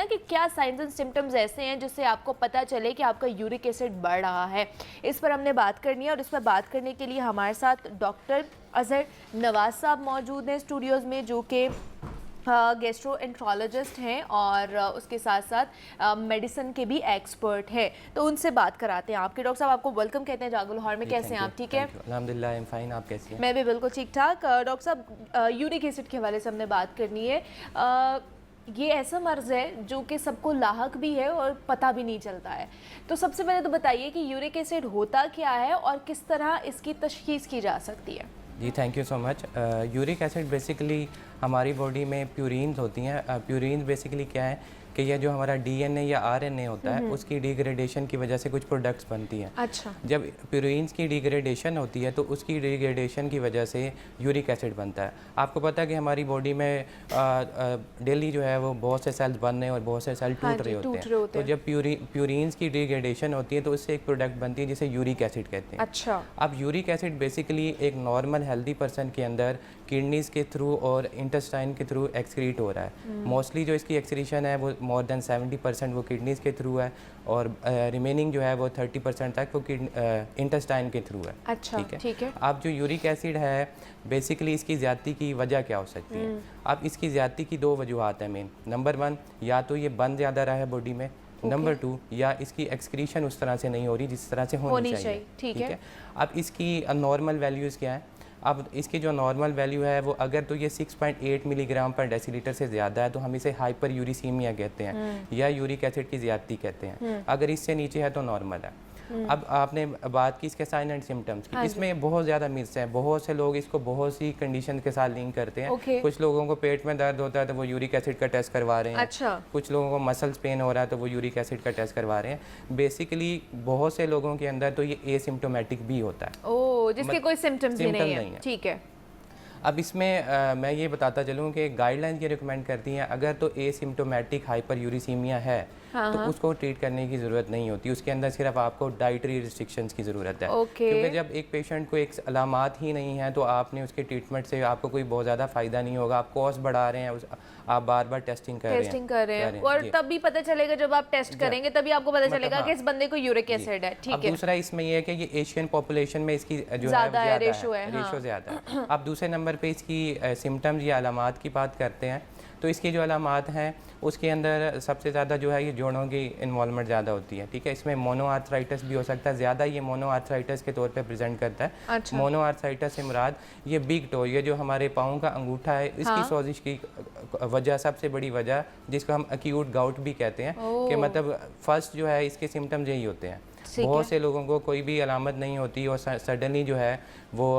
ना कि क्या साइंस एंड सिम्टम्स ऐसे हैं जिससे आपको पता चले कि आपका यूरिक एसिड बढ़ रहा है। इस पर हमने बात करनी है और इस पर बात करने के लिए हमारे साथ डॉक्टर अजहर नवाज साहब मौजूद हैं स्टूडियोज़ में, जो कि गैस्ट्रोएंट्रोलॉजिस्ट हैं और उसके साथ साथ मेडिसिन के भी एक्सपर्ट हैं। तो उनसे बात कराते हैं आपके। डॉक्टर साहब, आपको वेलकम कहते हैं जागो लाहौर में। कैसे हैं आप? ठीक है, अल्हम्दुलिल्लाह, आई एम फाइन। आप कैसी हैं? मैं भी बिल्कुल ठीक ठाक। डॉक्टर साहब, यूरिक एसिड के हवाले से हमने बात करनी है। ये ऐसा मर्ज़ है जो कि सबको लाहक भी है और पता भी नहीं चलता है। तो सबसे पहले तो बताइए कि यूरिक एसिड होता क्या है और किस तरह इसकी तशख़ीस की जा सकती है। जी, thank you so much. Uric acid basically हमारी बॉडी में प्यूरिन्स होती हैं। प्यूरिन्स बेसिकली क्या है कि यह जो हमारा डीएनए या आरएनए होता है उसकी डिग्रेडेशन की वजह से कुछ प्रोडक्ट्स बनती हैं। अच्छा। जब प्यूरिन्स की डिग्रेडेशन होती है तो उसकी डिग्रेडेशन की वजह से यूरिक एसिड बनता है। आपको पता है कि हमारी बॉडी में डेली जो है वो बहुत से सेल्स बन रहे हैं और बहुत से सेल टूट रहे होते हैं। तो जब प्यूरिन्स की डिग्रेडेशन होती है तो उससे एक प्रोडक्ट बनती है जिसे यूरिक एसिड कहते हैं। अच्छा। अब यूरिक एसिड बेसिकली एक नॉर्मल हेल्दी पर्सन के अंदर किडनीज़ के थ्रू और इंटेस्टाइन के थ्रू एक्सक्रीट हो रहा है। मोस्टली जो इसकी एक्सक्रीशन है वो मोर देन 70% वो किडनीज़ के थ्रू है और रिमेनिंग जो है वो 30% तक वो इंटेस्टाइन के थ्रू है। अच्छा, ठीक है। अब जो यूरिक एसिड है बेसिकली इसकी ज़्यादती की वजह क्या हो सकती है? अब इसकी ज़्यादती की दो वजूहत हैं मेन। नंबर 1, या तो ये बन ज़्यादा रहा है बॉडी में। नंबर 2, या इसकी एक्सक्रीशन उस तरह से नहीं हो रही जिस तरह से होनी चाहिए। ठीक है। अब इसकी नॉर्मल वैल्यूज़ क्या है? अब इसकी जो नॉर्मल वैल्यू है वो अगर तो ये 6.8 मिलीग्राम पर डेसीलीटर से ज़्यादा है तो हम इसे हाइपर यूरिसीमिया कहते हैं या यूरिक एसिड की ज़्यादती कहते हैं। अगर इससे नीचे है तो नॉर्मल है। अब आपने बात की इसके साइन एंड सिम्टम्स की। इसमें बहुत ज़्यादा मिथ्स हैं। बहुत से लोग इसको बहुत सी कंडीशन के साथ लिंक करते हैं। कुछ लोगों को पेट में दर्द होता है तो वो यूरिक एसिड का टेस्ट करवा रहे हैं। अच्छा। कुछ लोगों को मसल्स पेन हो रहा है तो वो यूरिक एसिड का टेस्ट करवा रहे हैं। बेसिकली बहुत से लोगों के अंदर तो ये एसिम्प्टोमेटिक भी होता है। ओह, जिसके कोई सिम्टम्स ही नहीं है। ठीक है। अब इसमें मैं ये बताता चलूँ कि गाइडलाइंस ये रिकमेंड करती हैं अगर तो एसिम्प्टोमेटिक हाइपर यूरिसीमिया है तो उसको ट्रीट करने की ज़रूरत नहीं होती। उसके अंदर सिर्फ आपको डाइटरी रिस्ट्रिक्शंस की ज़रूरत है। क्योंकि जब एक पेशेंट को एक अलामात ही नहीं है तो आपने उसके ट्रीटमेंट से आपको कोई बहुत ज़्यादा फ़ायदा नहीं होगा। आप कॉस्ट बढ़ा रहे हैं, आप बार बार टेस्टिंग कर रहे हैं और तभी पता चलेगा जब आप टेस्ट करेंगे तभी आपको पता चलेगा कि इस बंदे को यूरिक एसिड है। ठीक है। दूसरा इसमें यह है कि ये एशियन पॉपुलेशन में इसकी जो है रेशो ज़्यादा है। अब दूसरे नंबर पे इसकी सिम्टम्स या अलामात की बात करते हैं तो इसकी जो अलामात हैं उसके अंदर सबसे ज़्यादा जो है ये जोड़ों की इन्वॉल्वमेंट ज़्यादा होती है। ठीक है। इसमें मोनोआर्थराइटिस भी हो सकता है। ज़्यादा ये मोनोआर्थराइटिस के तौर पे प्रेजेंट करता है। अच्छा। मोनोआर्थराइटिस से मुराद ये बिग टो, ये जो हमारे पाँव का अंगूठा है इसकी सोजिश की वजह, सबसे बड़ी वजह जिसको हम एक्यूट गाउट भी कहते हैं कि मतलब फर्स्ट जो है इसके सिम्टम्स यही होते हैं। बहुत से लोगों को कोई भी अलामत नहीं होती और सडनली जो है वो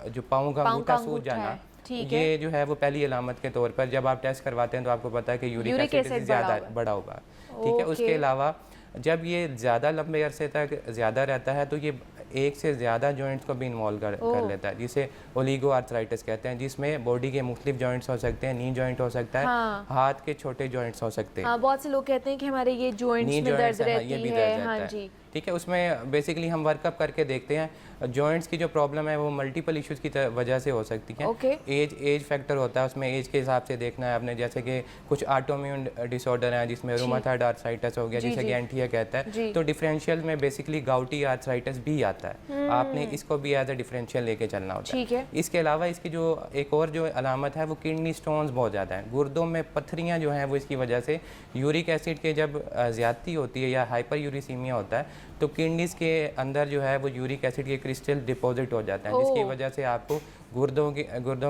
जो पाँव का अंगूठा सूज जाना, ये जो है वो पहली अलामत के तौर पर जब आप टेस्ट करवाते हैं तो आपको पता है कि यूरिक एसिड ज़्यादा बढ़ा होगा। ठीक है। उसके अलावा जब ये ज़्यादा लंबे अरसे तक ज़्यादा रहता है तो ये एक से ज़्यादा जॉइंट्स को भी इन्वॉल्व कर लेता है, जिसे ओलिगो आर्थराइटिस कहते हैं, जिसमें बॉडी के मुख्तलिफ जॉइंट्स हो सकते हैं। नी जॉइंट हो सकता है, हाथ के छोटे जॉइंट्स हो सकते हैं। बहुत से लोग कहते हैं कि हमारे ये जॉइंट्स में दर्द रहती है। हाँ जी। ठीक है। उसमें बेसिकली हम वर्कअप करके देखते हैं जॉइंट्स की जो प्रॉब्लम है वो मल्टीपल इश्यूज़ की वजह से हो सकती है। एज फैक्टर होता है उसमें, एज के हिसाब से देखना है आपने। जैसे कि कुछ ऑटोइम्यून डिसऑर्डर हैं जिसमें रूमेटॉइड आर्थराइटिस हो गया जिसे कि एंटिया कहता है, तो डिफरेंशियल में बेसिकली गाउटी आर्थराइटिस भी आता है। आपने इसको भी एज ए डिफरेंशियल लेके चलना होता है। इसके अलावा इसकी जो एक और जो अलामत है वो किडनी स्टोन्स बहुत ज़्यादा हैं। गुर्दों में पत्थरियाँ जो हैं वो इसकी वजह से यूरिक एसिड के जब ज़्यादती होती है या हाइपर यूरिसीमिया होता है तो किडनीज़ के अंदर जो है वो यूरिक एसिड के क्रिस्टल डिपॉजिट हो जाते हैं, जिसकी वजह से आपको गुर्दों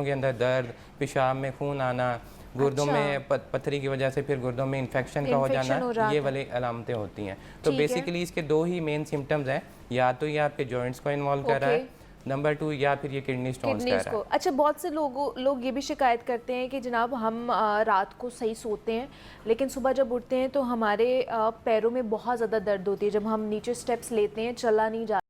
के अंदर दर्द, पेशाब में खून आना, गुर्दों में पत्थरी की वजह से फिर गुर्दों में इन्फेक्शन का हो जाना, ये वाली अलामतें होती हैं। तो बेसिकली इसके दो ही मेन सिम्टम्स हैं, या तो ये आपके जॉइंट्स को इन्वॉल्व कर रहा है, नंबर 2 या फिर ये किडनी स्टोन्स का है। अच्छा, बहुत से लोग ये भी शिकायत करते हैं कि जनाब हम रात को सही सोते हैं लेकिन सुबह जब उठते हैं तो हमारे पैरों में बहुत ज़्यादा दर्द होती है, जब हम नीचे स्टेप्स लेते हैं चला नहीं जाता।